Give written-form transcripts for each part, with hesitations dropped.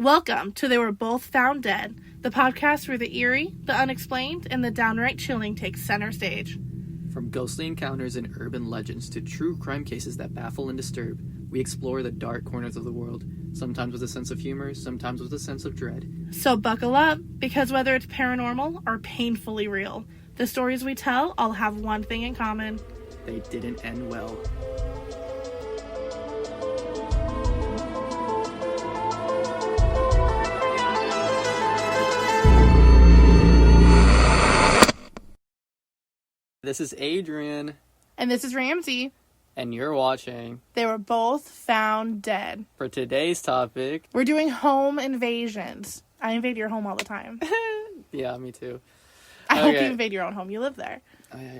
Welcome to They Were Both Found Dead, the podcast where the eerie, the unexplained, and the downright chilling take center stage. From ghostly encounters and urban legends to true crime cases that baffle and disturb, we explore the dark corners of the world, sometimes with a sense of humor, sometimes with a sense of dread. So buckle up, because whether it's paranormal or painfully real, the stories we tell all have one thing in common. They didn't end well. This is Adrian. And this is Ramsey. And you're watching They Were Both Found Dead. For today's topic, we're doing home invasions. I invade your home all the time. Yeah, me too. I hope you invade your own home. You live there.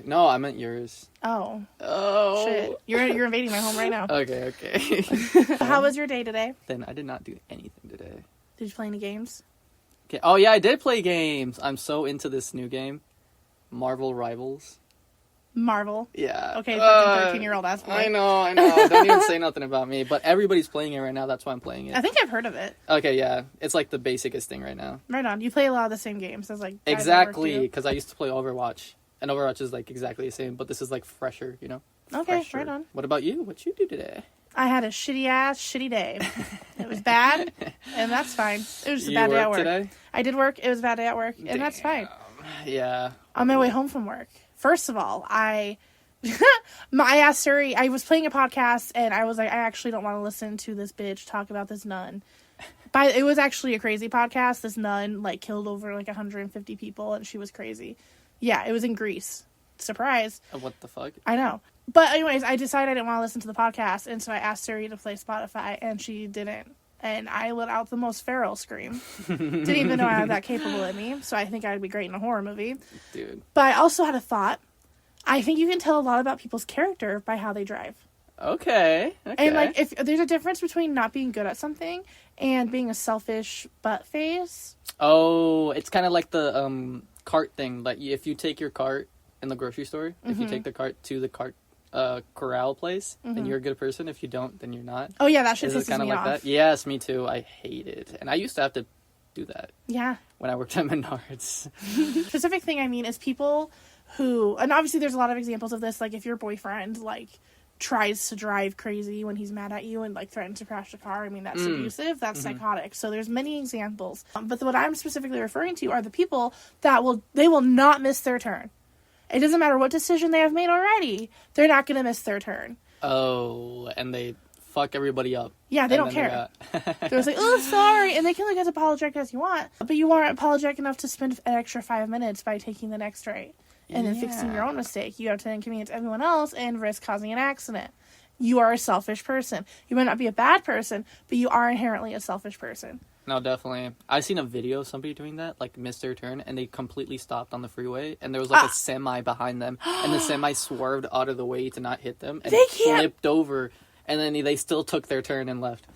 No, I meant yours. Oh. Oh. Shit. You're invading my home right now. Okay. How was your day today? Then I did not do anything today. Did you play any games? Okay. Oh, yeah, I did play games. I'm so into this new game. Marvel Rivals. Marvel. Yeah. Okay, fucking 13-year-old ass boy. I know. Don't even say nothing about me. But everybody's playing it right now. That's why I'm playing it. I think I've heard of it. Okay, yeah. It's like the basicest thing right now. Right on. You play a lot of the same games as like guys exactly, because I used to play Overwatch. And Overwatch is like exactly the same, but this is like fresher, you know? Okay, fresher. right on. What about you? What'd you do today? I had a shitty day. It was bad, and that's fine. It was just a bad day at work. Today? I did work. It was a bad day at work, and that's fine. Yeah. On my way home from work. First of all, I asked Suri, I was playing a podcast, and I was like, I actually don't want to listen to this bitch talk about this nun. But it was actually a crazy podcast. This nun, like, killed over, like, 150 people, and she was crazy. Yeah, it was in Greece. Surprise. What the fuck? I know. But anyways, I decided I didn't want to listen to the podcast, and so I asked Suri to play Spotify, and she didn't. And I let out the most feral scream. Didn't even know I had that capable in me, so I think I'd be great in a horror movie. Dude. But I also had a thought. I think you can tell a lot about people's character by how they drive. Okay. And, like, if there's a difference between not being good at something and being a selfish butt face. Oh, it's kind of like the cart thing. Like, if you take your cart in the grocery store, if you take the cart to the cart corral place, then you're a good person. If you don't, then you're not. Oh, yeah, that shit pisses kind of me like off. that? Yes, me too. I hate it. And I used to have to do that. Yeah. When I worked at Menards. Specific thing I mean is people who, and obviously there's a lot of examples of this, like if your boyfriend, like, tries to drive crazy when he's mad at you and, like, threatens to crash the car, I mean, that's abusive, that's psychotic. So there's many examples. But what I'm specifically referring to are the people that they will not miss their turn. It doesn't matter what decision they have made already, they're not going to miss their turn. Oh, and they fuck everybody up. Yeah, they don't care. They're just like, oh, sorry. And they can look as apologetic as you want, but you aren't apologetic enough to spend an extra 5 minutes by taking the next right. And then fixing your own mistake. You have to inconvenience everyone else and risk causing an accident. You are a selfish person. You might not be a bad person, but you are inherently a selfish person. No, definitely. I've seen a video of somebody doing that, like, missed their turn, and they completely stopped on the freeway, and there was, like, a semi behind them, and the semi swerved out of the way to not hit them, and flipped over, and then they still took their turn and left.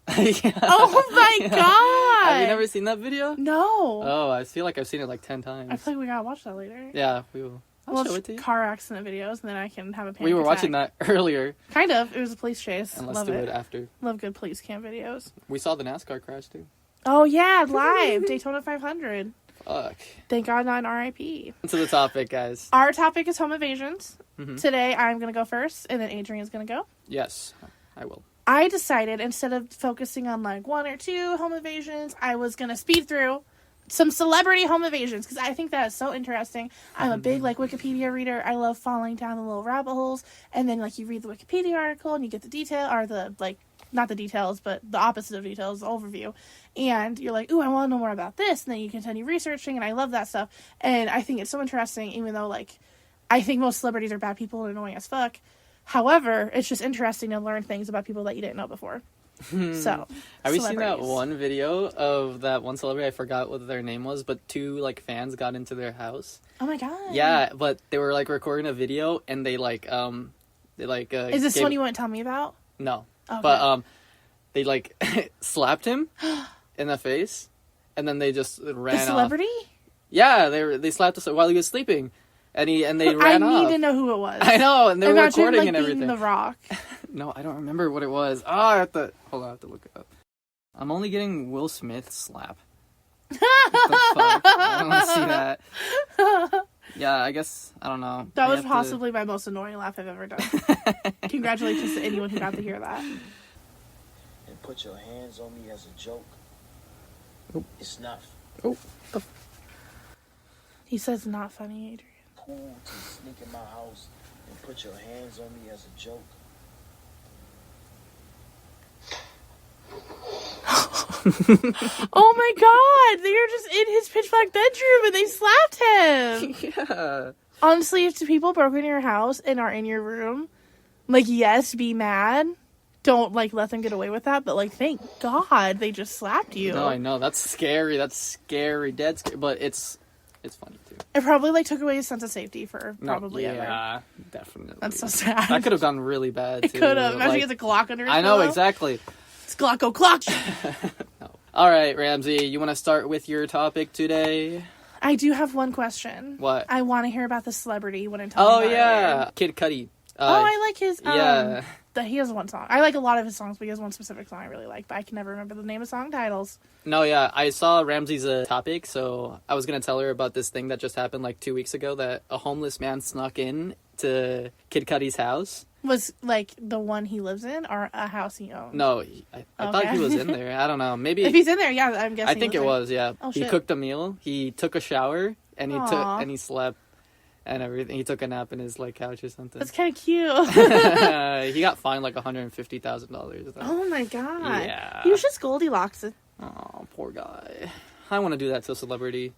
Yeah. Oh my god! Have you never seen that video? No. Oh, I feel like I've seen it like 10 times. I feel like we gotta watch that later. Yeah, we will. I'll show it to you. Car accident videos, and then I can have a panic We were attack. watching that earlier. Kind of. It was a police chase. And let's Love do it after. Love good police cam videos. We saw the NASCAR crash, too. Oh, yeah, live. Daytona 500. Fuck. Thank God not an RIP. To the topic, guys. Our topic is home invasions. Today, I'm going to go first, and then Adrian's going to go. Yes, I will. I decided, instead of focusing on, like, 1 or 2 home invasions, I was going to speed through some celebrity home invasions, because I think that is so interesting. I'm a big, like, Wikipedia reader. I love falling down the little rabbit holes, and then, like, you read the Wikipedia article, and you get the detail, or the, like, not the details, but the opposite of details, the overview, and you're like, ooh, I want to know more about this, and then you continue researching, and I love that stuff, and I think it's so interesting, even though, like, I think most celebrities are bad people and annoying as fuck. However, it's just interesting to learn things about people that you didn't know before. So, have you seen that one video of that one celebrity? I forgot what their name was, but 2, like, fans got into their house. Oh my god. Yeah, but they were, like, recording a video, and they, like, is this one you want to tell me about? No. Okay. But, they, like, slapped him in the face, and then they just ran off. The celebrity? Yeah, they slapped us while he was sleeping. And they ran off. I need to know who it was. I know, and they were recording like, and everything. The Rock. No, I don't remember what it was. Oh, I have to look it up. I'm only getting Will Smith slap. What the fuck? I don't want to see that. Yeah, I guess, I don't know. That was possibly my most annoying laugh I've ever done. Congratulations to anyone who got to hear that. And put your hands on me as a joke. Oh. It's not. Oh. He says not funny, Adrian. Cool to sneak in my house and put your hands on me as a joke. Oh my god! They were just in his pitch black bedroom and they slapped him! Yeah. Honestly, if two people broke into your house and are in your room, like, yes, be mad. Don't, like, let them get away with that, but, like, thank God they just slapped you. No, I know. That's scary. Dead scary. But it's funny, too. It probably, like, took away his sense of safety for probably ever. Yeah, definitely. That's so sad. That could have gone really bad, too. It could have. Imagine he has a Glock under his I know, pillow. exactly. It's Glocko Clock! No. All right, Ramsey, you want to start with your topic today? I do have one question. What? I want to hear about the celebrity you want to tell me about. Oh, yeah. Earlier. Kid Cudi. I like his... yeah. He has one song. I like a lot of his songs, but he has one specific song I really like, but I can never remember the name of song titles. No, yeah. I saw Ramsey's topic, so I was going to tell her about this thing that just happened like 2 weeks ago, that a homeless man snuck in to Kid Cudi's house. Was, like, the one he lives in, or a house he owns? No, I thought he was in there. I don't know. Maybe... If he's in there, yeah, I'm guessing I think it was, yeah. Oh, he shit. cooked a meal, he took a shower, and Aw. he slept and everything. He took a nap in his, like, couch or something. That's kind of cute. He got fined like $150,000. Oh my god. Yeah. He was just Goldilocks. Oh, poor guy. I want to do that to a celebrity.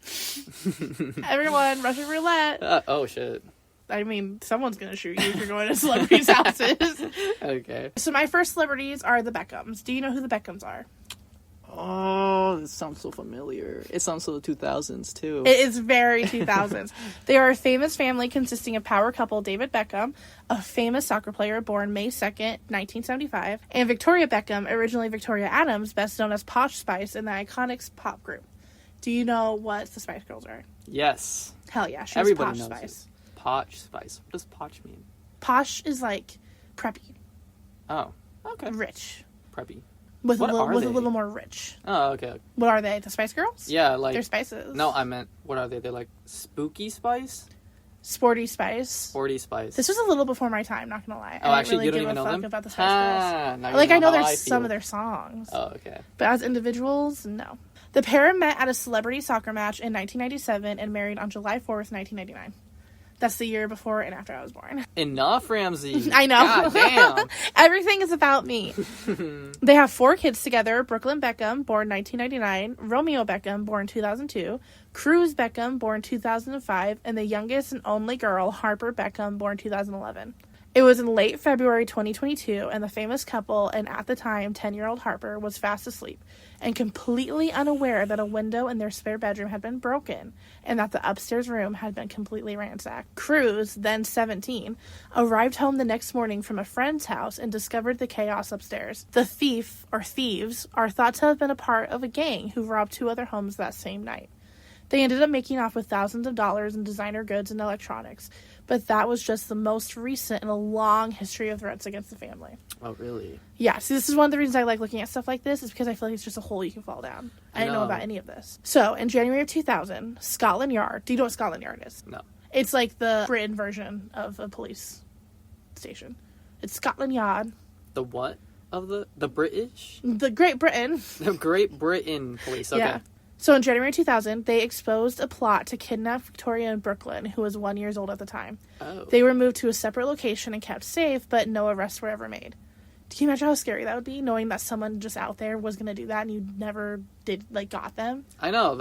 Everyone, Russian roulette. Oh, shit. I mean, someone's gonna shoot you for going to celebrities' houses. Okay. So my first celebrities are the Beckhams. Do you know who the Beckhams are? Oh, this sounds so familiar. It sounds so 2000s, too. It is very 2000s. They are a famous family consisting of power couple David Beckham, a famous soccer player born May 2nd, 1975, and Victoria Beckham, originally Victoria Adams, best known as Posh Spice in the iconic pop group. Do you know what the Spice Girls are? Yes. Hell yeah, she's Everybody Posh knows Spice. it. Posh Spice. What does posh mean? Posh is like preppy, Oh, okay. rich, Preppy. with What a little are with a they? little more rich. Oh, okay. What are they? The Spice Girls? Yeah, like... They're spices. No, I meant, what are they? They're like spooky spice? Sporty Spice. Sporty spice. This was a little before my time, not gonna lie. Oh, I actually, really you don't give even a know fuck them? about the Spice Girls. Now you Like, I know how there's some feel. of their songs. Oh, okay. But as individuals, no. The pair met at a celebrity soccer match in 1997 and married on July 4th, 1999. That's the year before and after I was born. Enough, Ramsey. I know. God damn. Everything is about me. They have 4 kids together. Brooklyn Beckham, born 1999. Romeo Beckham, born 2002. Cruz Beckham, born 2005. And the youngest and only girl, Harper Beckham, born 2011. It was in late February 2022, and the famous couple, and at the time 10-year-old Harper, was fast asleep and completely unaware that a window in their spare bedroom had been broken and that the upstairs room had been completely ransacked. Cruz, then 17, arrived home the next morning from a friend's house and discovered the chaos upstairs. The thief, or thieves, are thought to have been a part of a gang who robbed 2 other homes that same night. They ended up making off with thousands of dollars in designer goods and electronics, but that was just the most recent in a long history of threats against the family. Oh, really? Yeah, see, this is one of the reasons I like looking at stuff like this, is because I feel like it's just a hole you can fall down. I didn't know about any of this. So, in January of 2000, Scotland Yard... Do you know what Scotland Yard is? No. It's like the Britain version of a police station. It's Scotland Yard. The what of the British? The Great Britain. The Great Britain police. Okay. Yeah. So in January 2000, they exposed a plot to kidnap Victoria in Brooklyn, who was 1 year old at the time. Oh. They were moved to a separate location and kept safe, but no arrests were ever made. Can you imagine how scary that would be, knowing that someone just out there was going to do that and you never got them? I know,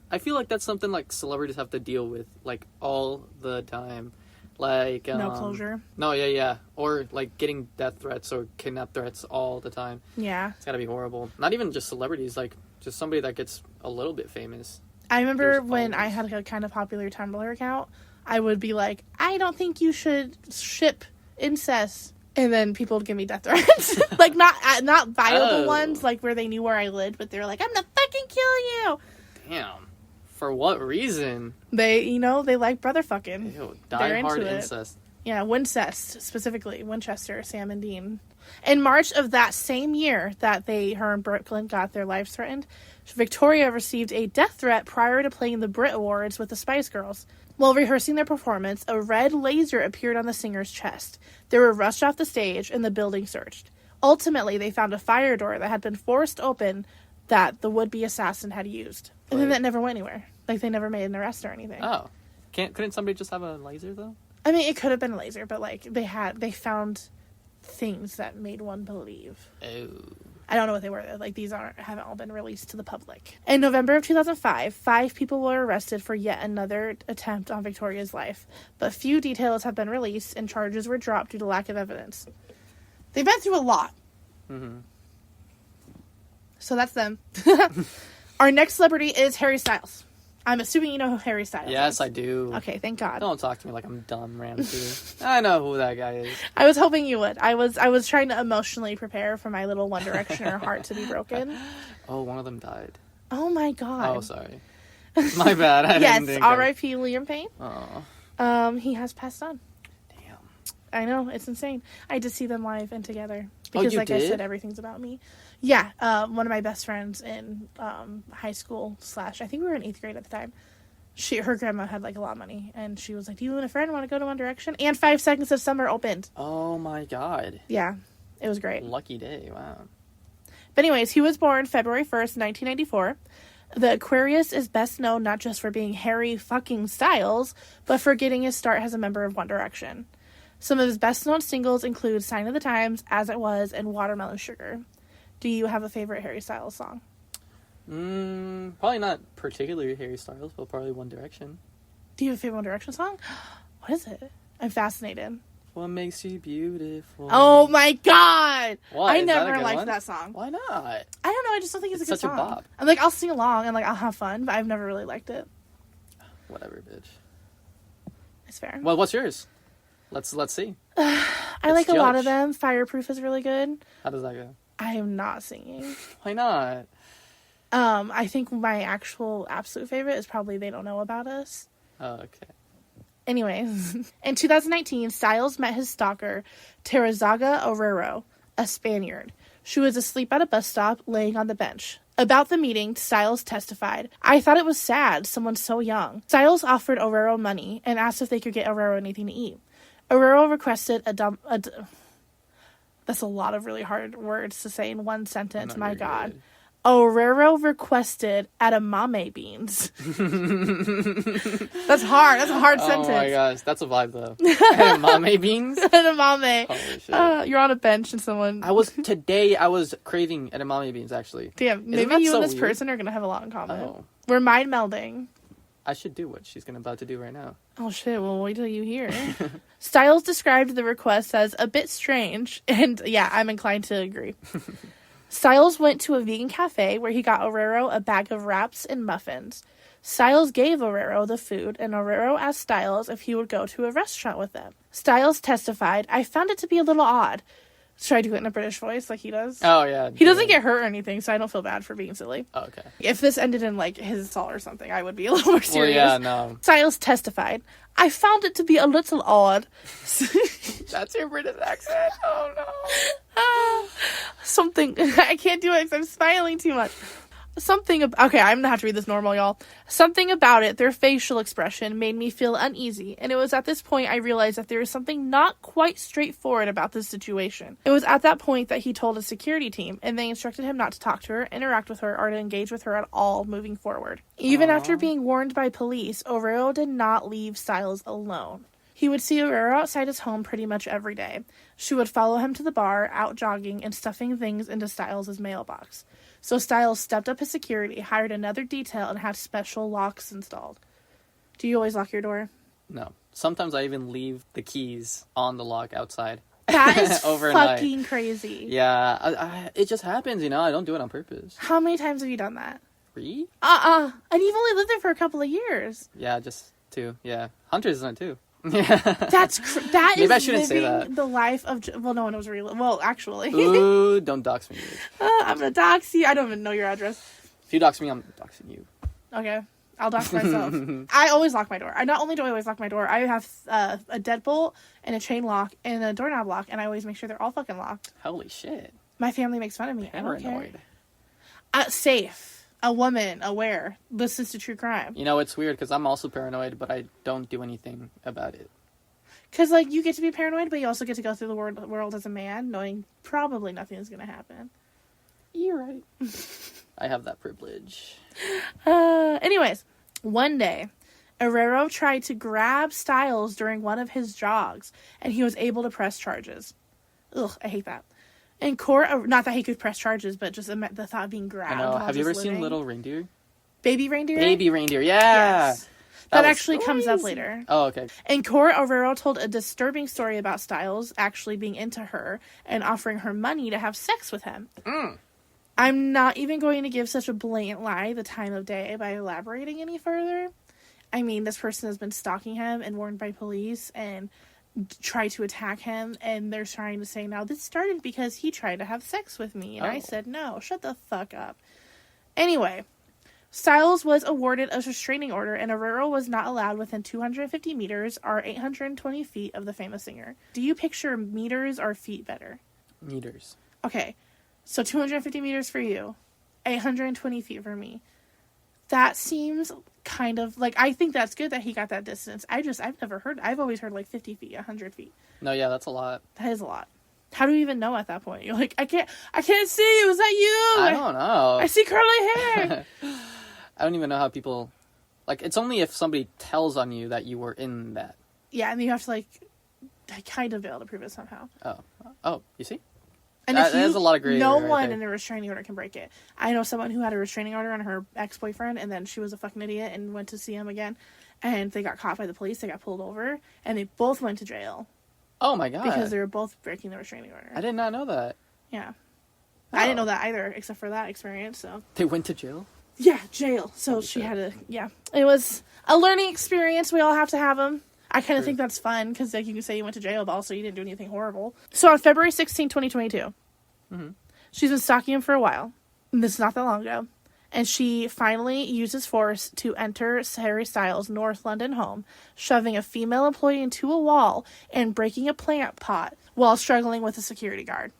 I feel like that's something like celebrities have to deal with, like, all the time. Like, No closure. No, yeah. Or, like, getting death threats or kidnap threats all the time. Yeah. It's gotta be horrible. Not even just celebrities, like, just somebody that gets a little bit famous. I remember There's when always- I had a kind of popular Tumblr account, I would be like, I don't think you should ship incest. And then people would give me death threats. Like, not viable ones, like, where they knew where I lived, but they were like, I'm gonna fucking kill you! Damn. For what reason? They like brother fucking. Ew, They're die hard into it. incest. Yeah, Wincest, specifically. Winchester, Sam and Dean. In March of that same year that her and Brooklyn got their lives threatened, Victoria received a death threat prior to playing the Brit Awards with the Spice Girls. While rehearsing their performance, a red laser appeared on the singer's chest. They were rushed off the stage and the building searched. Ultimately, they found a fire door that had been forced open that the would-be assassin had used. And then that never went anywhere. Like, they never made an arrest or anything. Oh. Couldn't somebody just have a laser, though? I mean, it could have been a laser, but, like, they found things that made one believe. Oh. I don't know what they were, though. Like, these haven't all been released to the public. In November of 2005, 5 people were arrested for yet another attempt on Victoria's life, but few details have been released, and charges were dropped due to lack of evidence. They've been through a lot. Mm-hmm. So that's them. Our next celebrity is Harry Styles. I'm assuming you know who Harry Styles is. Yes, I do. Okay, thank God. Don't talk to me like I'm dumb, Ramsey. I know who that guy is. I was hoping you would. I was trying to emotionally prepare for my little One Directioner heart to be broken. Oh, one of them died. Oh my God. Oh, sorry. My bad. I yes, didn't think R.I.P. Liam Payne. Oh. He has passed on. Damn. I know, it's insane. I did see them live and together. Oh, Because, you like did? I said, everything's about me. Yeah, one of my best friends in high school / I think we were in 8th grade at the time. Her grandma had, like, a lot of money, and she was like, do you and a friend want to go to One Direction? And 5 Seconds of Summer opened. Oh, my God. Yeah, it was great. Lucky day, wow. But anyways, he was born February 1st, 1994. The Aquarius is best known not just for being Harry fucking Styles, but for getting his start as a member of One Direction. Some of his best-known singles include Sign of the Times, As It Was, and Watermelon Sugar. Do you have a favorite Harry Styles song? Probably not particularly Harry Styles, but probably One Direction. Do you have a favorite One Direction song? What is it? I'm fascinated. What makes you beautiful? Oh my God! What? I Is that a never good liked one? that song. Why not? I don't know. I just don't think it's a good such song. a bop. I'm like, I'll sing along and like I'll have fun, but I've never really liked it. Whatever, bitch. It's fair. Well, what's yours? Let's see. I like a lot of them. Fireproof is really good. How does that go? I am not singing. Why not? I think my absolute favorite is probably They Don't Know About Us. Oh, okay. Anyways, in 2019, Styles met his stalker, Terezaga Orrero, a Spaniard. She was asleep at a bus stop, laying on the bench. About the meeting, Styles testified, I thought it was sad, someone so young. Styles offered Orrero money and asked if they could get Orrero anything to eat. Orrero requested that's a lot of really hard words to say in one sentence, my God. Good. Orrero requested edamame beans. That's hard. That's a hard sentence. Oh my gosh, that's a vibe though. Edamame beans? Edamame. Holy shit. You're on a bench and someone... I was craving edamame beans actually. Damn, maybe you and this person are going to have a lot in common. Oh. We're mind melding. I should do what she's about to do right now. Oh shit, well wait till you hear. Styles described the request as a bit strange, and yeah, I'm inclined to agree. Styles went to a vegan cafe where he got Orrero a bag of wraps and muffins. Styles gave Orrero the food, and Orrero asked Styles if he would go to a restaurant with them. Styles testified, I found it to be a little odd. Should I do it in a British voice like he does? Oh, yeah. He doesn't get hurt or anything, so I don't feel bad for being silly. Oh, okay. If this ended in, like, his assault or something, I would be a little more serious. Well, yeah, no. Styles testified, I found it to be a little odd. That's your British accent? Oh, no. Something... I can't do it because I'm smiling too much. Okay, I'm gonna have to read this normal, y'all. Something about it, their facial expression, made me feel uneasy, and it was at this point I realized that there was something not quite straightforward about this situation. It was at that point that he told his security team, and they instructed him not to talk to her, interact with her, or to engage with her at all moving forward. Even after being warned by police, Orrero did not leave Styles alone. He would see Orrero outside his home pretty much every day. She would follow him to the bar, out jogging, and stuffing things into Styles' mailbox. So Styles stepped up his security, hired another detail, and had special locks installed. Do you always lock your door? No. Sometimes I even leave the keys on the lock outside. That is overnight. fucking crazy. Yeah, it just happens, you know? I don't do it on purpose. How many times have you done that? 3? And you've only lived there for a couple of years. Yeah, just 2. Yeah. Hunter's done it too. That Maybe I is shouldn't say living that. the life of... Well, no one knows where you live. Well, actually. Ooh, don't dox me. I'm gonna dox you. I don't even know your address. If you dox me, I'm doxing you. Okay. I'll dox myself. I always lock my door. I not only do I always lock my door, I have a deadbolt and a chain lock and a doorknob lock, and I always make sure they're all fucking locked. Holy shit. My family makes fun of me. Paranoid. I don't care. Safe. A woman aware. Listens to true crime. You know, it's weird because I'm also paranoid, but I don't do anything about it. Because, like, you get to be paranoid, but you also get to go through the world as a man, knowing probably nothing is going to happen. You're right. I have that privilege. Anyways, one day, Herrero tried to grab Stiles during one of his jogs, and he was able to press charges. Ugh, I hate that. In court, not that he could press charges, but just the thought of being grabbed. I know. Have you ever seen Little Reindeer? Baby Reindeer? Baby Reindeer, yeah! Yes. That actually comes up later. Oh, okay. In court, Herrero told a disturbing story about Stiles actually being into her and offering her money to have sex with him. I'm not even going to give such a blatant lie the time of day by elaborating any further. I mean, this person has been stalking him and warned by police and tried to attack him, and they're trying to say, now this started because he tried to have sex with me, and I said, no, shut the fuck up. Anyway, Stiles was awarded a restraining order, and Herrero was not allowed within 250 meters or 820 feet of the famous singer. Do you picture meters or feet better? Meters. Okay, so 250 meters for you, 820 feet for me. That seems kind of, like, I think that's good that he got that distance. I've always heard, like, 50 feet, 100 feet. No, yeah, that's a lot. That is a lot. How do you even know at that point? You're like, I can't see you. Is that you? I don't know. I see curly hair. I don't even know how people, like, it's only if somebody tells on you that you were in that. Yeah, and you have to, like, kind of be able to prove it somehow. Oh, you see? And there's a lot of gray no area one right in a restraining order can break it. I know someone who had a restraining order on her ex-boyfriend, and then she was a fucking idiot and went to see him again, and they got caught by the police. They got pulled over, and they both went to jail. Oh my god! Because they were both breaking the restraining order. I did not know that. Yeah, I didn't know that either, except for that experience. So they went to jail. Yeah, jail. So she had to. Yeah, it was a learning experience. We all have to have them. I kind of think that's fun because, like, you can say you went to jail, but also you didn't do anything horrible. So on February 16, 2022, she's been stalking him for a while. And this is not that long ago. And she finally uses force to enter Harry Styles' North London home, shoving a female employee into a wall and breaking a plant pot while struggling with a security guard.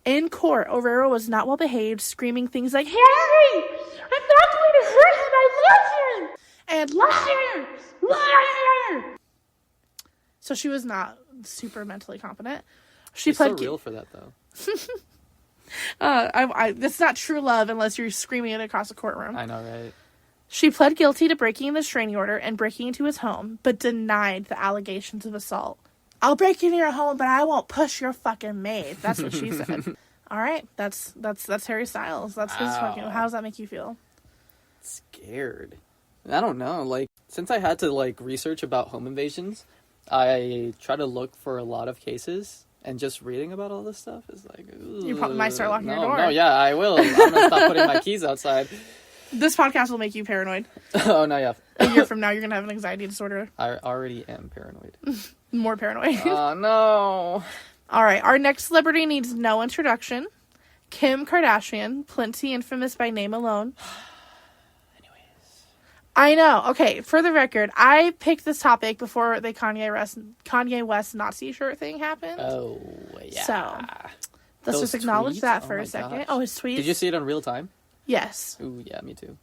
In court, Herrero was not well behaved, screaming things like, "Harry! I'm not going to hurt him! I love him!" And "Liar! Liar!" So she was not super mentally competent. She's so real for that, though. That's not true love unless you're screaming it across the courtroom. I know, right? She pled guilty to breaking the restraining order and breaking into his home, but denied the allegations of assault. I'll break into your home, but I won't push your fucking maid. That's what she said. All right, that's Harry Styles. That's his fucking. How does that make you feel? Scared. I don't know. Like, since I had to, like, research about home invasions, I try to look for a lot of cases. And just reading about all this stuff is like, ooh, you probably might start locking your door. No, yeah, I will. I'm gonna stop putting my keys outside. This podcast will make you paranoid. Oh, no, yeah. A year from now, you're gonna have an anxiety disorder. I already am paranoid. More paranoid. Oh, no. All right, our next celebrity needs no introduction. Kim Kardashian, plenty infamous by name alone. I know. Okay, for the record, I picked this topic before the Kanye West Nazi shirt thing happened. Oh, yeah. So, let's just acknowledge that for a second. Gosh. Oh, his tweets. Did you see it on real time? Yes. Ooh, yeah, me too.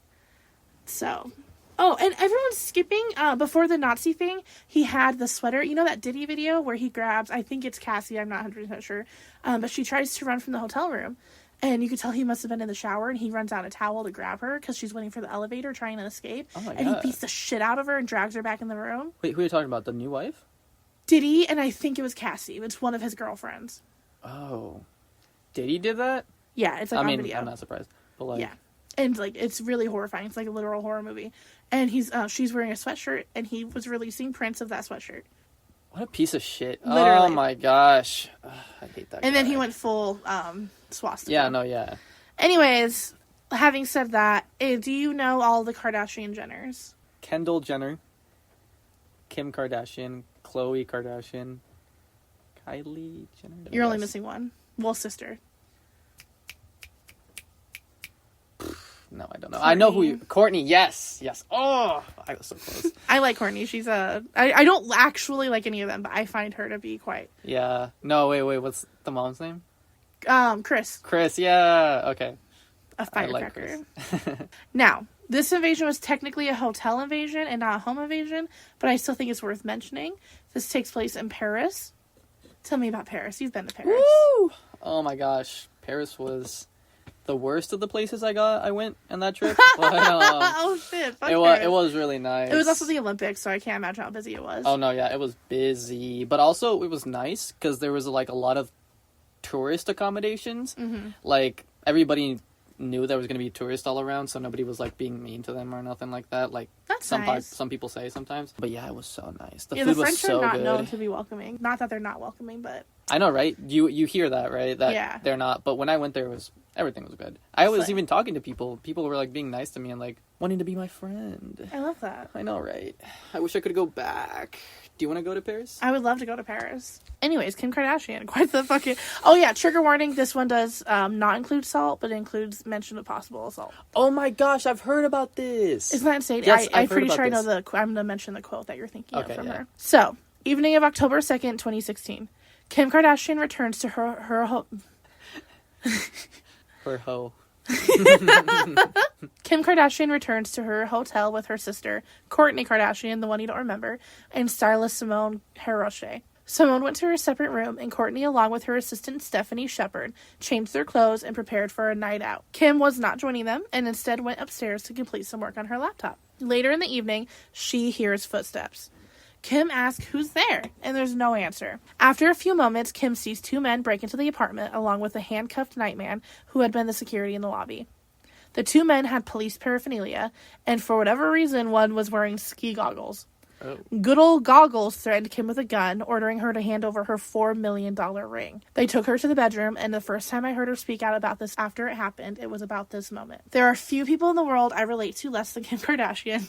So, and everyone's skipping, before the Nazi thing, he had the sweater. You know that Diddy video where he grabs, I think it's Cassie, I'm not 100% sure, but she tries to run from the hotel room. And you could tell he must have been in the shower, and he runs out a towel to grab her because she's waiting for the elevator trying to escape. Oh my God. And he beats the shit out of her and drags her back in the room. Wait, who are you talking about? The new wife? Diddy, and I think it was Cassie. It's one of his girlfriends. Oh. Diddy did that? Yeah, it's like on video. I'm not surprised. But like... Yeah. And like it's really horrifying. It's like a literal horror movie. And she's wearing a sweatshirt, and he was releasing prints of that sweatshirt. What a piece of shit. Literally. Oh my gosh. Ugh, I hate that guy. And then he went full swastika. Yeah, no, yeah. Anyways, having said that, do you know all the Kardashian Jenners? Kendall Jenner, Kim Kardashian, Khloe Kardashian, Kylie Jenner. You're only missing one. Well, sister. No, I don't know. Kourtney. I know who you... Kourtney, yes. Yes. Oh, I was so close. I like Kourtney. She's I don't actually like any of them, but I find her to be quite... Yeah. No, wait. What's the mom's name? Chris. Chris, yeah. Okay. A firecracker. Now, this invasion was technically a hotel invasion and not a home invasion, but I still think it's worth mentioning. This takes place in Paris. Tell me about Paris. You've been to Paris. Woo! Oh my gosh. Paris was the worst of the places I went on that trip. But, oh shit. It was really nice. It was also the Olympics, so I can't imagine how busy it was. Oh no, yeah, it was busy. But also it was nice because there was like a lot of tourist accommodations. Mm-hmm. Like everybody knew there was going to be tourists all around, so nobody was like being mean to them or nothing like that. Like that's nice. Some people say sometimes, but yeah, it was so nice. The food food the was French so are not good. known to be welcoming. Not that they're not welcoming, but I know, right? You hear that, right? That they're not. But when I went there, everything was good. I was even talking to people. People were like being nice to me and like wanting to be my friend. I love that. I know, right? I wish I could go back. Do you want to go to Paris? I would love to go to Paris. Anyways, Kim Kardashian. Quite the fucking... Oh, yeah. Trigger warning. This one does not include salt, but includes mention of possible assault. Oh, my gosh. I've heard about this. Isn't that insane? Yes, I'm pretty sure I know I'm going to mention the quote that you're thinking of from her. So, evening of October 2nd, 2016. Kim Kardashian returns to her home... Her hoe. Kim Kardashian returns to her hotel with her sister, Kourtney Kardashian, the one you don't remember, and stylist Simone Hiroche. Simone went to her separate room, and Kourtney, along with her assistant Stephanie Shepard, changed their clothes and prepared for a night out. Kim was not joining them, and instead went upstairs to complete some work on her laptop. Later in the evening, she hears footsteps. Kim asks who's there, and there's no answer. After a few moments, Kim sees two men break into the apartment, along with a handcuffed nightman who had been the security in the lobby. The two men had police paraphernalia, and for whatever reason, one was wearing ski goggles. Oh. Good old Goggles threatened Kim with a gun, ordering her to hand over her $4 million ring. They took her to the bedroom, and the first time I heard her speak out about this after it happened, it was about this moment. There are few people in the world I relate to less than Kim Kardashian.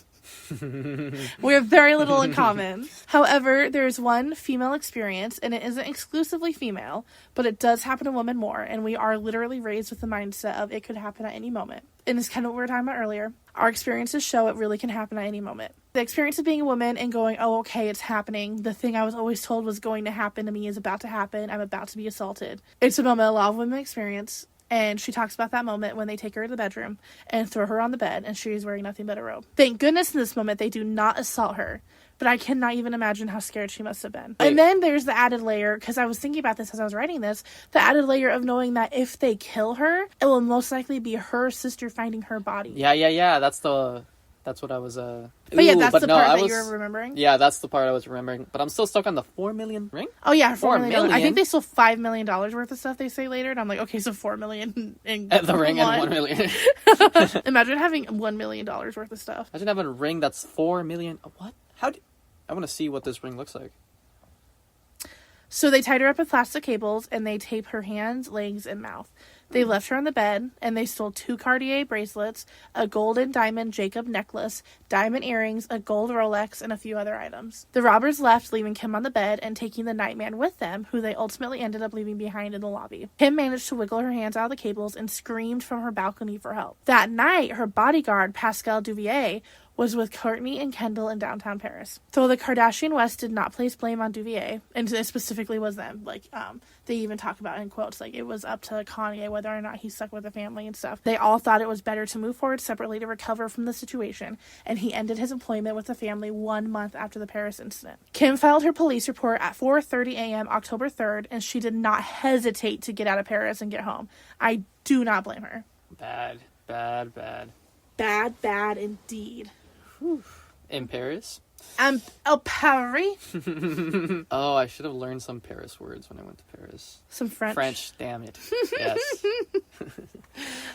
We have very little in common. However, there's one female experience, and it isn't exclusively female, but it does happen to women more, and we are literally raised with the mindset of it could happen at any moment. And it's kind of what we were talking about earlier. Our experiences show it really can happen at any moment. The experience of being a woman and going, oh, okay, it's happening. The thing I was always told was going to happen to me is about to happen. I'm about to be assaulted. It's a moment a lot of women experience. And she talks about that moment when they take her to the bedroom and throw her on the bed, and she is wearing nothing but a robe. Thank goodness in this moment they do not assault her, but I cannot even imagine how scared she must have been. Wait. And then there's the added layer, because I was thinking about this as I was writing this, the added layer of knowing that if they kill her, it will most likely be her sister finding her body. Yeah. That's what I was, But yeah, that's the part that you were remembering? Yeah, that's the part I was remembering. But I'm still stuck on the $4 million ring? Oh, yeah, $4 million. I think they stole $5 million worth of stuff, they say later. And I'm like, okay, so $4 million in the ring and $1 million. Imagine having $1 million worth of stuff. Imagine having a ring that's $4 million. What? I want to see what this ring looks like. So they tied her up with plastic cables, and they taped her hands, legs, and mouth. They left her on the bed, and they stole 2 Cartier bracelets, a gold and diamond Jacob necklace, diamond earrings, a gold Rolex, and a few other items. The robbers left, leaving Kim on the bed and taking the nightman with them, who they ultimately ended up leaving behind in the lobby. Kim managed to wiggle her hands out of the cables and screamed from her balcony for help. That night, her bodyguard, Pascal Duvier, was with Kourtney and Kendall in downtown Paris. Though the Kardashian West did not place blame on Duvier, and it specifically was them, they even talk about in quotes, it was up to Kanye whether or not he stuck with the family and stuff. They all thought it was better to move forward separately to recover from the situation, and he ended his employment with the family 1 month after the Paris incident. Kim filed her police report at 4:30 a.m. October 3rd, and she did not hesitate to get out of Paris and get home. I do not blame her. Bad. Bad indeed. Whew. In Paris? Paris? Oh, I should have learned some Paris words when I went to Paris. Some French. French, damn it. Yes.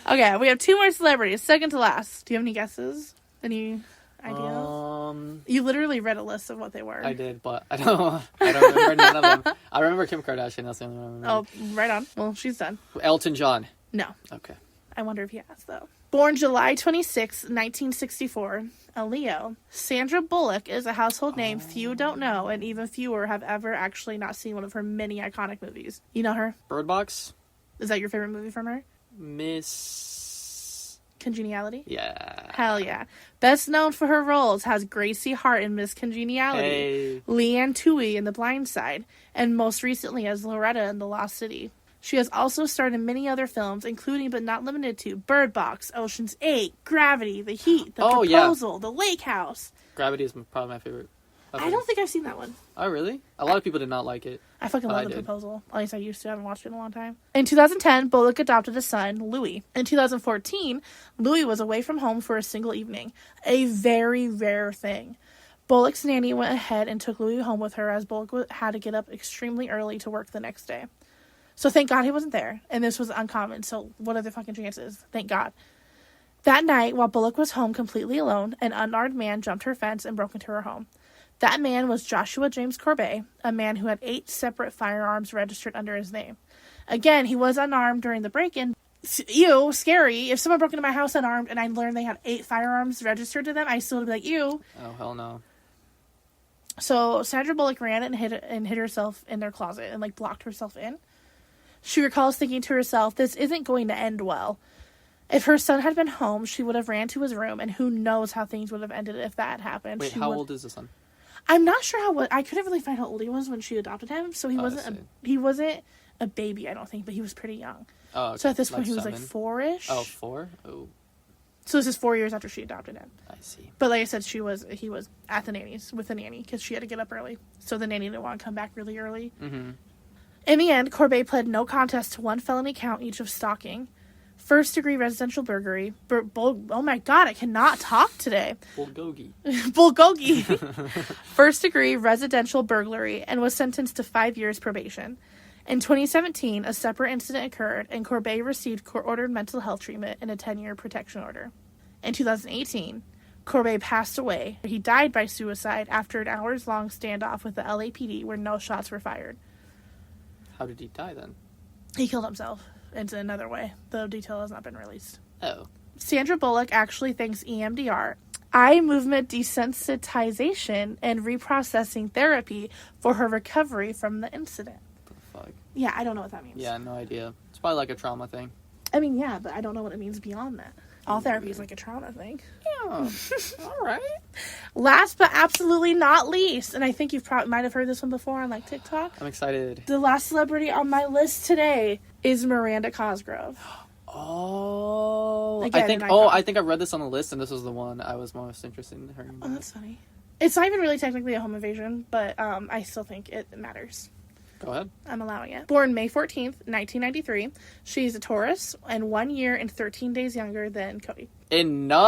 Okay, we have 2 more celebrities, second to last. Do you have any guesses? Any ideas? You literally read a list of what they were. I did, but I don't remember none of them. I remember Kim Kardashian, that's the only one I remember. Oh, right on. Well, she's done. Elton John. No. Okay. I wonder if he has, though. Born July 26, 1964, a Leo, Sandra Bullock is a household name few don't know, and even fewer have ever actually not seen one of her many iconic movies. You know her? Bird Box? Is that your favorite movie from her? Miss... Congeniality? Yeah. Hell yeah. Best known for her roles has Gracie Hart in Miss Congeniality, Hey. Leanne Toohey in The Blind Side, and most recently as Loretta in The Lost City. She has also starred in many other films, including but not limited to Bird Box, Ocean's 8, Gravity, The Heat, The Proposal, The Lake House. Gravity is probably my favorite. I don't think I've seen that one. Oh, really? A lot of people did not like it. I fucking love The Proposal. At least I used to. I haven't watched it in a long time. In 2010, Bullock adopted a son, Louis. In 2014, Louis was away from home for a single evening. A very rare thing. Bullock's nanny went ahead and took Louis home with her as Bullock had to get up extremely early to work the next day. So thank God he wasn't there. And this was uncommon. So what are the fucking chances? Thank God. That night, while Bullock was home completely alone, an unarmed man jumped her fence and broke into her home. That man was Joshua James Corbet, a man who had 8 separate firearms registered under his name. Again, he was unarmed during the break-in. Ew, scary. If someone broke into my house unarmed and I learned they had 8 firearms registered to them, I still would be like, ew. Oh, hell no. So Sandra Bullock ran and hid herself in their closet and, like, blocked herself in. She recalls thinking to herself, this isn't going to end well. If her son had been home, she would have ran to his room, and who knows how things would have ended if that had happened. Wait, how old is the son? I'm not sure I couldn't really find how old he was when she adopted him, so he wasn't a baby, I don't think, but he was pretty young. Oh, okay. So at this point, he was 7? like 4-ish. Oh, 4? Oh. So this is 4 years after she adopted him. I see. But like I said, he was at the nanny's with the nanny because she had to get up early. So the nanny didn't want to come back really early. Mm-hmm. In the end, Corbet pled no contest to 1 felony count each of stalking, first-degree residential burglary. Oh my God, I cannot talk today. Bulgogi. First-degree residential burglary, and was sentenced to 5 years probation. In 2017, a separate incident occurred, and Corbet received court-ordered mental health treatment and a 10-year protection order. In 2018, Corbet passed away. He died by suicide after an hours-long standoff with the LAPD where no shots were fired. How did he die then? He killed himself in another way. The detail has not been released. Oh. Sandra Bullock actually thanks EMDR, eye movement desensitization, and reprocessing therapy for her recovery from the incident. What the fuck? Yeah, I don't know what that means. Yeah, no idea. It's probably like a trauma thing. I mean, yeah, but I don't know what it means beyond that. All therapy is like a trauma thing. Yeah. All right. Last but absolutely not least, and I think you might have heard this one before on like TikTok. I'm excited. The last celebrity on my list today is Miranda Cosgrove. Oh. Again, I think I read this on the list, and this was the one I was most interested in hearing about. Oh, that's funny. It's not even really technically a home invasion, but I still think it matters. Go ahead. I'm allowing it. Born May 14th, 1993. She's a Taurus and 1 year and 13 days younger than Cody. Enough!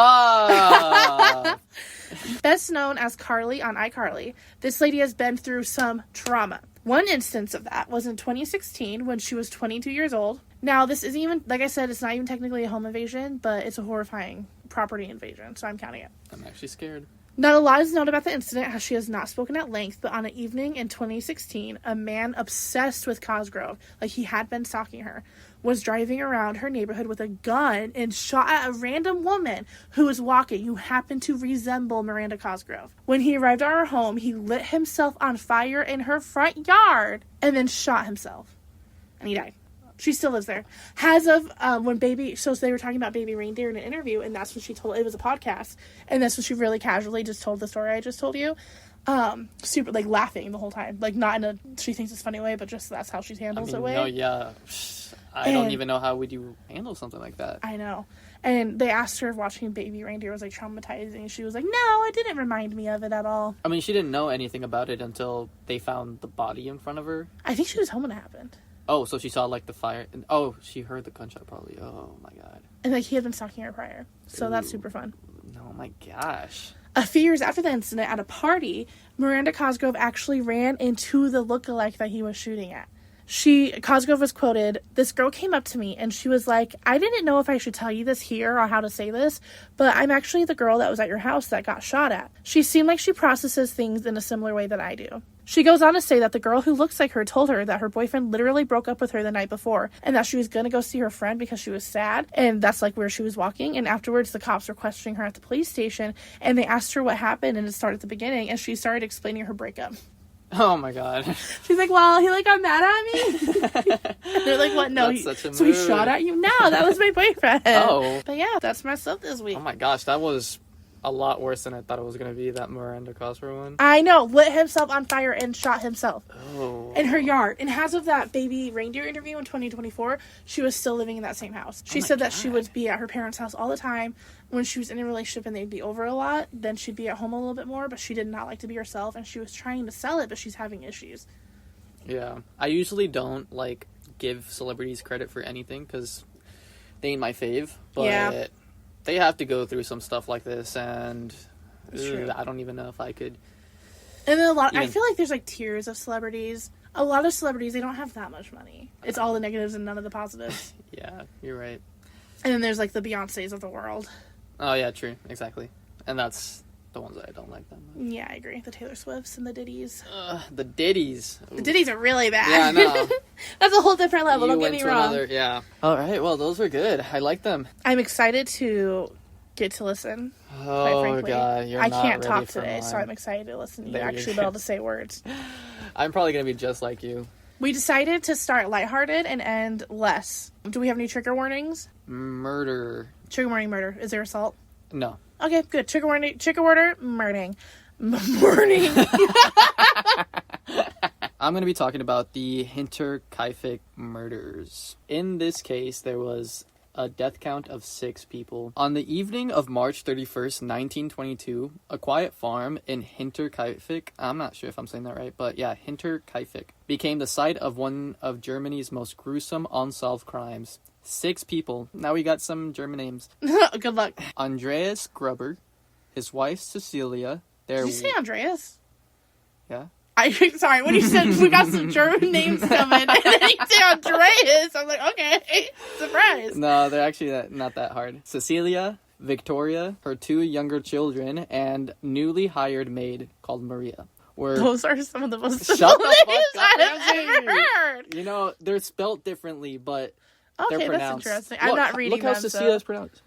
Best known as Carly on iCarly, this lady has been through some trauma. One instance of that was in 2016 when she was 22 years old. Now, this isn't even, like I said, it's not even technically a home invasion, but it's a horrifying property invasion, so I'm counting it. I'm actually scared. Not a lot is known about the incident, as she has not spoken at length, but on an evening in 2016, a man obsessed with Cosgrove, like he had been stalking her, was driving around her neighborhood with a gun and shot at a random woman who was walking, who happened to resemble Miranda Cosgrove. When he arrived at her home, he lit himself on fire in her front yard and then shot himself. And he died. She still lives there. As of so they were talking about baby reindeer in an interview, and that's when she told, it was a podcast, and that's when she really casually just told the story I just told you. Super, like, laughing the whole time. Like, not in a, she thinks it's a funny way, but just that's how she handles it way. No, yeah. I don't even know how would you handle something like that. I know. And they asked her if watching baby reindeer was, like, traumatizing. She was like, no, it didn't remind me of it at all. I mean, she didn't know anything about it until they found the body in front of her. I think she was home when it happened. Oh, so she saw, like, the fire. And, she heard the gunshot, probably. Oh, my God. And, like, he had been stalking her prior. So that's super fun. Oh, my gosh. A few years after the incident, at a party, Miranda Cosgrove actually ran into the lookalike that he was shooting at. Cosgrove was quoted, "This girl came up to me and she was like, I didn't know if I should tell you this here or how to say this, but I'm actually the girl that was at your house that got shot at. She seemed like she processes things in a similar way that I do." She goes on to say that the girl who looks like her told her that her boyfriend literally broke up with her the night before and that she was going to go see her friend because she was sad, and that's like where she was walking. And afterwards the cops were questioning her at the police station and they asked her what happened, and it started at the beginning, and she started explaining her breakup. Oh my god. She's like, well, he like got mad at me. They're like, what? No, so he shot at you? No, that was my boyfriend. Oh. But yeah, that's messed up this week. Oh my gosh, that was a lot worse than I thought it was going to be, that Miranda Cosgrove one. I know, lit himself on fire and shot himself. Oh. In her yard. And as of that baby reindeer interview in 2024, she was still living in that same house. She said that she would be at her parents' house all the time. When she was in a relationship and they'd be over a lot, then she'd be at home a little bit more, but she did not like to be herself, and she was trying to sell it, but she's having issues. Yeah. I usually don't, like, give celebrities credit for anything, because they ain't my fave, but they have to go through some stuff like this, and I don't even know if I could. And then I feel like there's, like, tiers of celebrities. A lot of celebrities, they don't have that much money. It's all the negatives and none of the positives. Yeah, you're right. And then there's, like, the Beyoncés of the world. Oh, yeah, true. Exactly. And that's the ones that I don't like that much. Yeah, I agree. The Taylor Swifts and the Diddies. The Diddies. Ooh. The Diddies are really bad. Yeah, I know. That's a whole different level. Don't get me wrong. Yeah. All right. Well, those were good. I like them. I'm excited to get to listen. Oh, God. I can't talk today, so I'm excited to listen to you actually be able to say words. I'm probably going to be just like you. We decided to start lighthearted and end less. Do we have any trigger warnings? Murder. Trigger warning, murder. Is there assault? No. Okay, good. Trigger warning, trigger order, murdering. Morning. I'm going to be talking about the Hinterkaifeck Murders. In this case, there was a death count of 6 people. On the evening of March 31st, 1922, a quiet farm in Hinterkaifeck, I'm not sure if I'm saying that right, but yeah, Hinterkaifeck, became the site of one of Germany's most gruesome unsolved crimes. 6 people. Now we got some German names. Good luck. Andreas Gruber, his wife Cecilia. Did you say Andreas? Yeah. Sorry, when you said we got some German names coming, and then you say Andreas, I'm like, okay, surprise. No, they're actually not that hard. Cecilia, Victoria, her 2 younger children, and newly hired maid called Maria. Those are some of the most Shut simple the names fuck up, I've ever heard. You know, they're spelt differently, but they're okay, pronounced. that's interesting. I'm not reading Look how Cecilia's pronounced.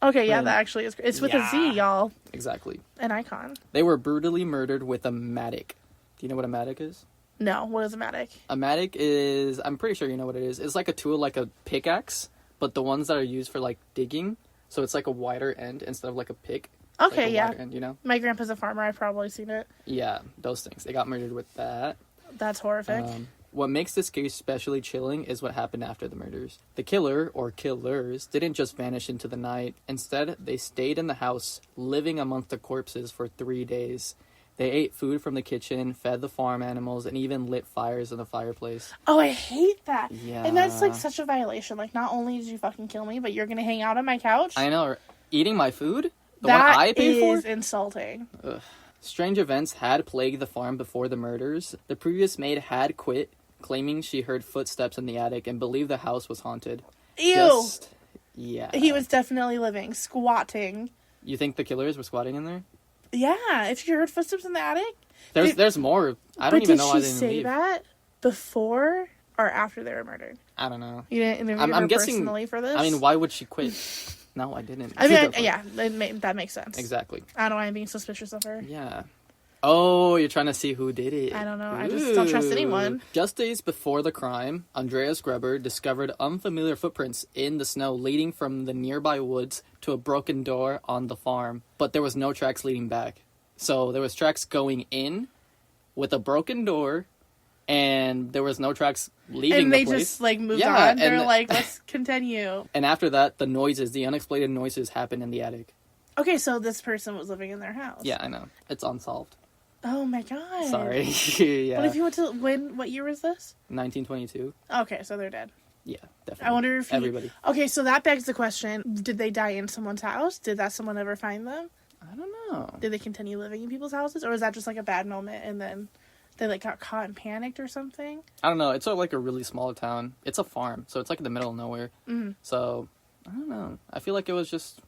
Okay, yeah, that actually is. It's with a Z, y'all. Exactly. An icon. They were brutally murdered with a mattock. Do you know what a mattock is? No, what is a mattock? A mattock is, I'm pretty sure you know what it is. It's like a tool, like a pickaxe, but the ones that are used for like digging. So it's like a wider end instead of like a pick. Okay, like yeah. End, you know? My grandpa's a farmer. I've probably seen it. Yeah, those things. They got murdered with that. That's horrific. What makes this case especially chilling is what happened after the murders. The killer, or killers, didn't just vanish into the night. Instead, they stayed in the house, living amongst the corpses for 3 days. They ate food from the kitchen, fed the farm animals, and even lit fires in the fireplace. Oh, I hate that. Yeah. And that's, like, such a violation. Like, not only did you fucking kill me, but you're gonna hang out on my couch? I know. Eating my food? The one I paid for? That is insulting. Ugh. Strange events had plagued the farm before the murders. The previous maid had quit, claiming she heard footsteps in the attic and believed the house was haunted. Ew! Yeah. He was definitely living, squatting. You think the killers were squatting in there? Yeah, if you heard footsteps in the attic. There's more. I don't even know why they didn't leave. But did she say that before or after they were murdered? I don't know. You didn't interview her personally for this? I mean, why would she quit? No, I didn't. I mean, yeah, that makes sense. Exactly. I don't know why I'm being suspicious of her. Yeah. Oh, you're trying to see who did it. I don't know. I just don't trust anyone. Just days before the crime, Andreas Gruber discovered unfamiliar footprints in the snow leading from the nearby woods to a broken door on the farm. But there was no tracks leading back. So there was tracks going in with a broken door, and there was no tracks leaving the place. And they just, like, moved on. They're like, let's continue. And after that, the unexplained noises happened in the attic. Okay, so this person was living in their house. Yeah, I know. It's unsolved. Oh my god. Sorry. Yeah. But if you went to what year was this? 1922. Okay, so they're dead. Yeah, definitely. I wonder if everybody. Okay, so that begs the question: did they die in someone's house? Did that someone ever find them? I don't know. Did they continue living in people's houses, or was that just like a bad moment and then they like got caught and panicked or something? I don't know. It's like a really small town. It's a farm, so it's like in the middle of nowhere. Mm-hmm. So I don't know. I feel like it was just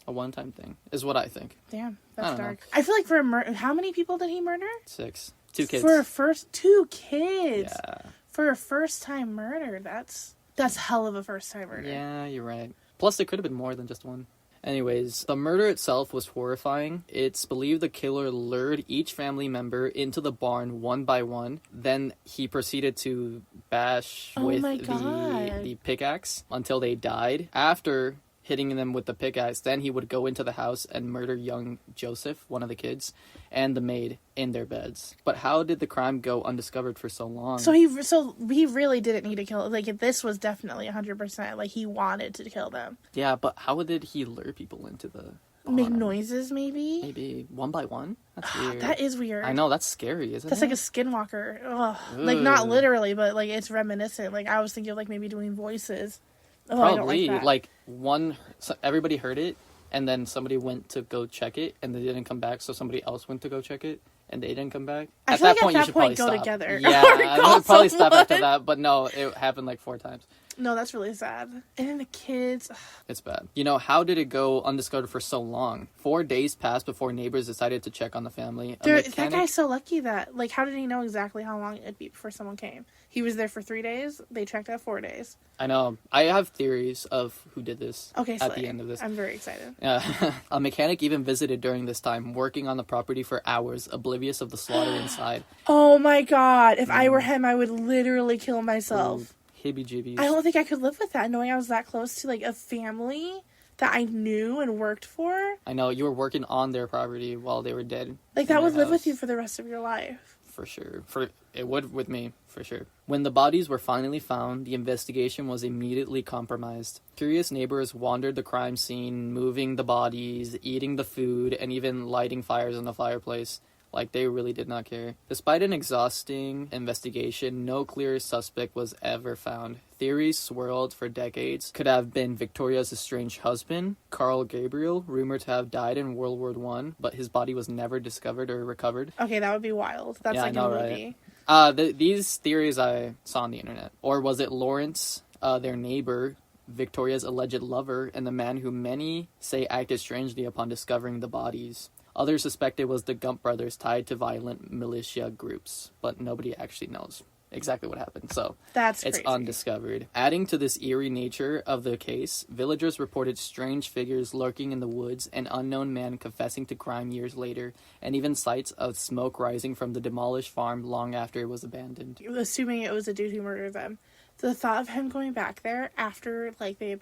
a one-time thing, is what I think. Damn, that's dark. I feel like for a murder, how many people did he murder? 6. 2 kids. For a 2 kids. Yeah. For a first-time murder, that's hell of a first-time murder. Yeah, you're right. Plus, it could have been more than just one. Anyways, the murder itself was horrifying. It's believed the killer lured each family member into the barn one by one. Then he proceeded to bash with the pickaxe until they died. After hitting them with the pickaxe, then he would go into the house and murder young Joseph, one of the kids, and the maid in their beds. But how did the crime go undiscovered for so long? So he really didn't need to kill. Like, this was definitely 100%. Like, he wanted to kill them. Yeah, but how did he lure people into the barn? Make noises, maybe? Maybe one by one? That's weird. That is weird. I know, that's scary, isn't it? That's like a skinwalker. Ugh. Like, not literally, but, like, it's reminiscent. Like, I was thinking of, like, maybe doing voices. Oh, probably. I don't like that. Everybody heard it, and then somebody went to go check it, and they didn't come back, so somebody else went to go check it, and they didn't come back. I feel like at that point, go together. Yeah, I would probably stop after that, but no, it happened like 4 times. No, that's really sad. And then the kids... It's bad. You know, how did it go undiscovered for so long? 4 days passed before neighbors decided to check on the family. That guy's so lucky that... Like, how did he know exactly how long it'd be before someone came? He was there for 3 days. They checked out 4 days. I know. I have theories of who did this at the end of this. I'm very excited. A mechanic even visited during this time, working on the property for hours, oblivious of the slaughter inside. Oh my god. If I were him, I would literally kill myself. Ooh. Hibby-jibbies. I don't think I could live with that, knowing I was that close to, like, a family that I knew and worked for. I know, you were working on their property while they were dead. Like, that would live with you for the rest of your life. For sure. It would with me, for sure. When the bodies were finally found, the investigation was immediately compromised. Curious neighbors wandered the crime scene, moving the bodies, eating the food, and even lighting fires in the fireplace. Like, they really did not care. Despite an exhausting investigation, no clear suspect was ever found. Theories swirled for decades. Could have been Victoria's estranged husband, Carl Gabriel, rumored to have died in World War I, but his body was never discovered or recovered. Okay, that would be wild. That's like a movie. Right? These theories I saw on the internet. Or was it Lawrence, their neighbor, Victoria's alleged lover, and the man who many say acted strangely upon discovering the bodies? Others suspected was the Gump brothers tied to violent militia groups, but nobody actually knows exactly what happened, so it's crazy. Undiscovered. Adding to this eerie nature of the case, villagers reported strange figures lurking in the woods, an unknown man confessing to crime years later, and even sights of smoke rising from the demolished farm long after it was abandoned. Assuming it was a dude who murdered them. The thought of him going back there after, like, they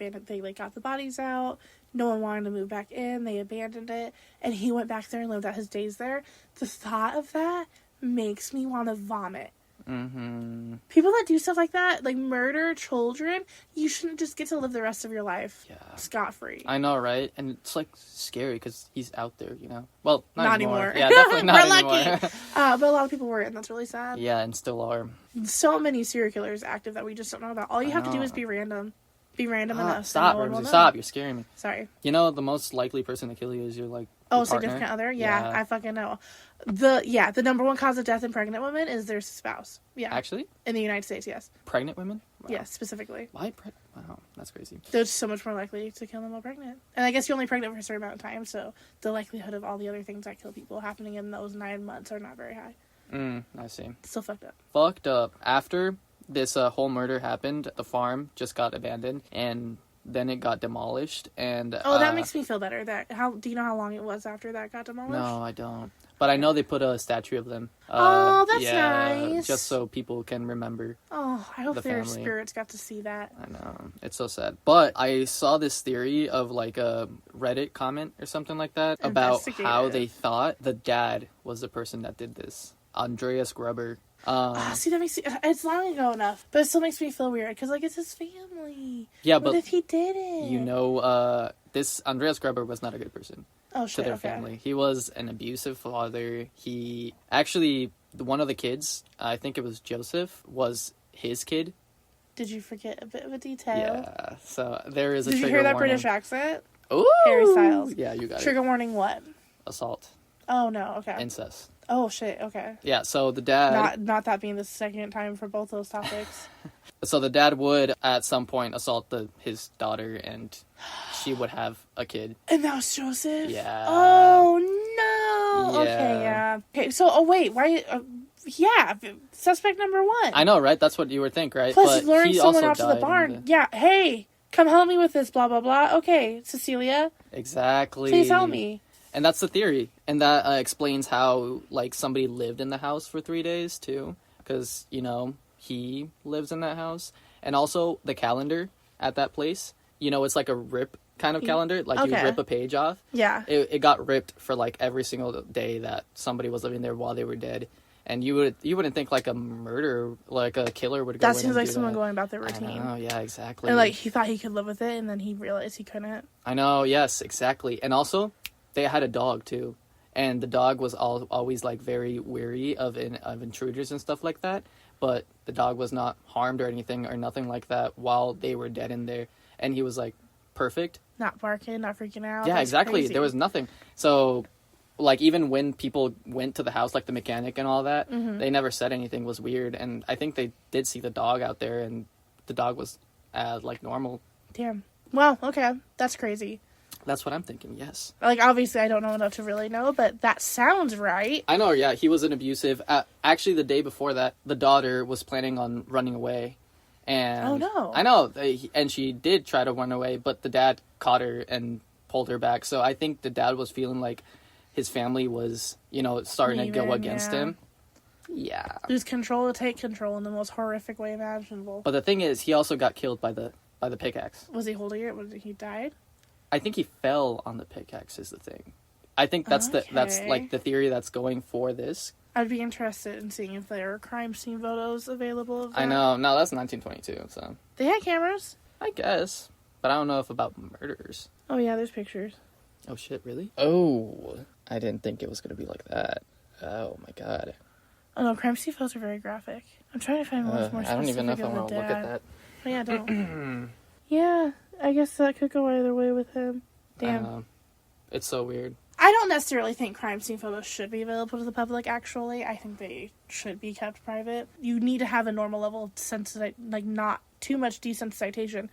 got the bodies out, no one wanted to move back in, they abandoned it, and he went back there and lived out his days there. The thought of that makes me want to vomit. Mm-hmm. People that do stuff like that, like murder children, you shouldn't just get to live the rest of your life scot-free. I know, right? And it's, like, scary because he's out there, you know? Well, not anymore. Yeah, definitely not We're anymore. lucky. But a lot of people were, and that's really sad. Yeah, and still are. So many serial killers active that we just don't know about. All you have to do is be random. Be random enough. Stop, Ramsey, stop. You're scaring me. Sorry. You know, the most likely person to kill you is your, like, significant other? Yeah, I fucking know. The number one cause of death in pregnant women is their spouse. Yeah. Actually? In the United States, yes. Pregnant women? Wow. Yes, specifically. Why Wow, that's crazy. They're so much more likely to kill them while pregnant. And I guess you're only pregnant for a certain amount of time, so the likelihood of all the other things that kill people happening in those 9 months are not very high. I see. Still fucked up. Fucked up. After this whole murder happened, the farm just got abandoned, and then it got demolished, and... that makes me feel better. Do you know how long it was after that got demolished? No, I don't. But I know they put a statue of them. That's nice. Just so people can remember. Oh, I hope their spirits got to see that. I know. It's so sad. But I saw this theory of, like, a Reddit comment or something like that about how they thought the dad was the person that did this. Andreas Gruber. See, that makes it's long ago enough, but it still makes me feel weird because, like, it's his family. Yeah, what if he did it? You know, this Andreas Gruber was not a good person. Oh, shit, to their family. He was an abusive father. He actually, one of the kids, I think it was Joseph, was his kid. Did you forget a bit of a detail? Yeah, so there is a trigger warning. Did you hear that British accent? Ooh! Harry Styles. Yeah, you got Trigger warning what? Assault. Oh, no, okay. Incest. Oh, shit, okay. Yeah, so the dad... Not that being the second time for both those topics. So the dad would, at some point, assault his daughter, and she would have a kid. And that was Joseph? Yeah. Oh, no! Yeah. Okay, yeah. Okay, so, wait, why... yeah, suspect number one. I know, right? That's what you would think, right? Plus, luring someone out to the barn. Yeah, hey, come help me with this, blah, blah, blah. Okay, Cecilia. Exactly. Please help me. And that's the theory. And that explains how, like, somebody lived in the house for 3 days, too. Because, you know, he lives in that house. And also, the calendar at that place, you know, it's like a rip kind of calendar. Like, you rip a page off. Yeah. It got ripped for, like, every single day that somebody was living there while they were dead. And you wouldn't think, like, a murder, like, a killer would go in and do that. That seems like someone going about their routine. Oh, yeah, exactly. And, like, he thought he could live with it, and then he realized he couldn't. I know, yes, exactly. And also, they had a dog, too. And the dog was always, like, very wary of intruders and stuff like that. But the dog was not harmed or anything or nothing like that while they were dead in there. And he was, like, perfect. Not barking, not freaking out. Yeah, That's exactly. crazy. There was nothing. So, like, even when people went to the house, like the mechanic and all that, they never said anything was weird. And I think they did see the dog out there, and the dog was, like, normal. Damn. Well, okay. That's crazy. That's what I'm thinking, yes. Like, obviously, I don't know enough to really know, but that sounds right. I know, yeah. He was an abusive. Actually, the day before that, the daughter was planning on running away. And oh, no. I know. And she did try to run away, but the dad caught her and pulled her back. So I think the dad was feeling like his family was, you know, starting to go against him. Yeah. Lose control to take control in the most horrific way imaginable. But the thing is, he also got killed by the pickaxe. Was he holding it when he died? I think he fell on the pickaxe is the thing. I think that's like the theory that's going for this. I'd be interested in seeing if there are crime scene photos available of that. I know. No, that's 1922, so. They had cameras? I guess. But I don't know if about murders. Oh, yeah, there's pictures. Oh, shit, really? Oh, I didn't think it was going to be like that. Oh, my God. Oh, no, crime scene photos are very graphic. I'm trying to find one that's more specific. I don't even know if I want to look at that. Oh, yeah, don't. Yeah, I guess that could go either way with him. Damn. It's so weird. I don't necessarily think crime scene photos should be available to the public, actually. I think they should be kept private. You need to have a normal level of not too much desensitization.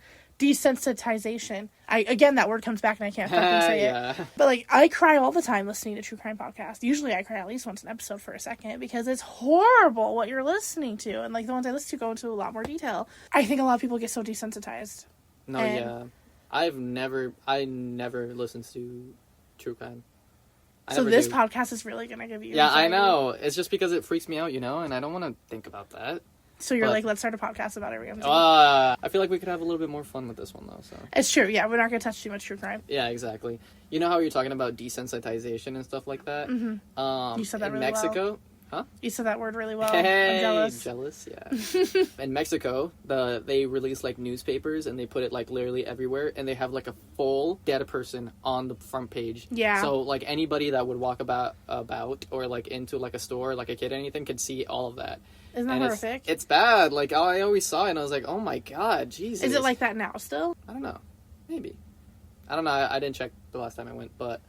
Again, that word comes back and I can't fucking say it. But, like, I cry all the time listening to true crime podcasts. Usually I cry at least once an episode for a second because it's horrible what you're listening to. And, like, the ones I listen to go into a lot more detail. I think a lot of people get so desensitized. No, yeah. I never listened to true crime. So this podcast is really going to give you... Yeah, anxiety. I know. It's just because it freaks me out, you know, and I don't want to think about that. So you're like, let's start a podcast about it. I feel like we could have a little bit more fun with this one, though. So it's true. Yeah, we're not going to touch too much true crime. Yeah, exactly. You know how you're talking about desensitization and stuff like that? Mm-hmm. You said that in really Mexico, well. Huh? You said that word really well. Hey, I'm jealous. Yeah. In Mexico, they release like newspapers and they put it like literally everywhere, and they have like a full dead person on the front page. Yeah. So like anybody that would walk about or like into like a store, like a kid, anything, could see all of that. Isn't that horrific? It's bad. Like I always saw it and I was like, oh my god, Jesus. Is it like that now still? I don't know. Maybe. I don't know. I didn't check the last time I went, but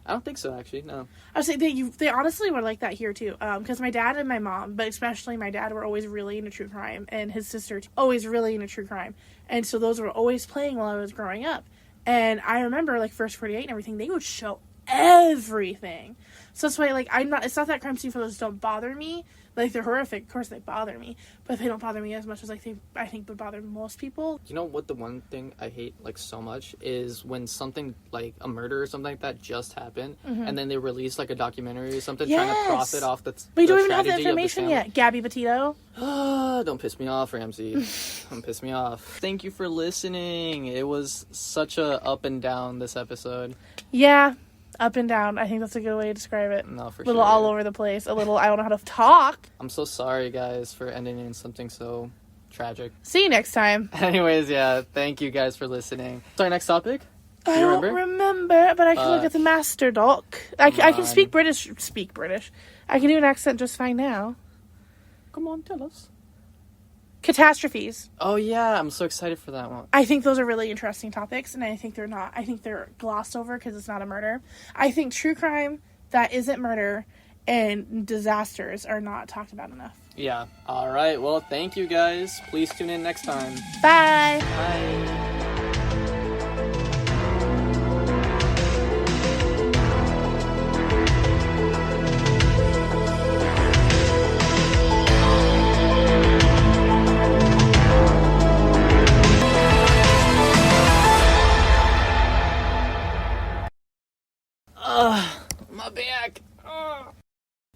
I don't think so, actually, no. I would say they honestly were like that here, too. Because my dad and my mom, but especially my dad, were always really into true crime. And his sister, always really into true crime. And so those were always playing while I was growing up. And I remember, like, First 48 and everything, they would show everything. So that's why, like, it's not that crime scene photos don't bother me. Like, they're horrific. Of course, they bother me. But they don't bother me as much as, like, I think would bother most people. You know what the one thing I hate, like, so much is when something, like, a murder or something like that just happened, and then they release, like, a documentary or something trying to profit off the We don't even have the information yet. Gabby Petito. Don't piss me off, Ramsey. Don't piss me off. Thank you for listening. It was such a up and down this episode. Yeah. Up and down. I think that's a good way to describe it. No, for sure. A little all over the place. A little, I don't know how to talk. I'm so sorry, guys, for ending in something so tragic. See you next time. Anyways, yeah, thank you guys for listening. So our next topic? Do you remember, but I can look at the master doc. I can speak British. I can do an accent just fine now. Come on, tell us. Catastrophes. Oh, yeah, I'm so excited for that one. I think those are really interesting topics, and I think they're glossed over because it's not a murder. I think true crime that isn't murder and disasters are not talked about enough. Yeah. All right. Well, thank you, guys. Please tune in next time. Bye. Bye. My back.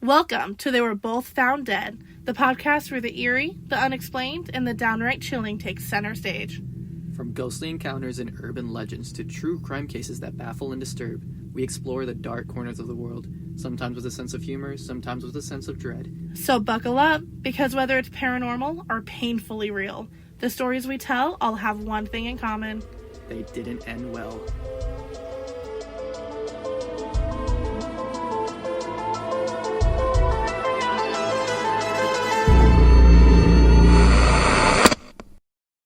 Welcome to They Were Both Found Dead, the podcast where the eerie, the unexplained, and the downright chilling take center stage. From ghostly encounters and urban legends to true crime cases that baffle and disturb, we explore the dark corners of the world, sometimes with a sense of humor, sometimes with a sense of dread. So buckle up, because whether it's paranormal or painfully real, the stories we tell all have one thing in common. They didn't end well.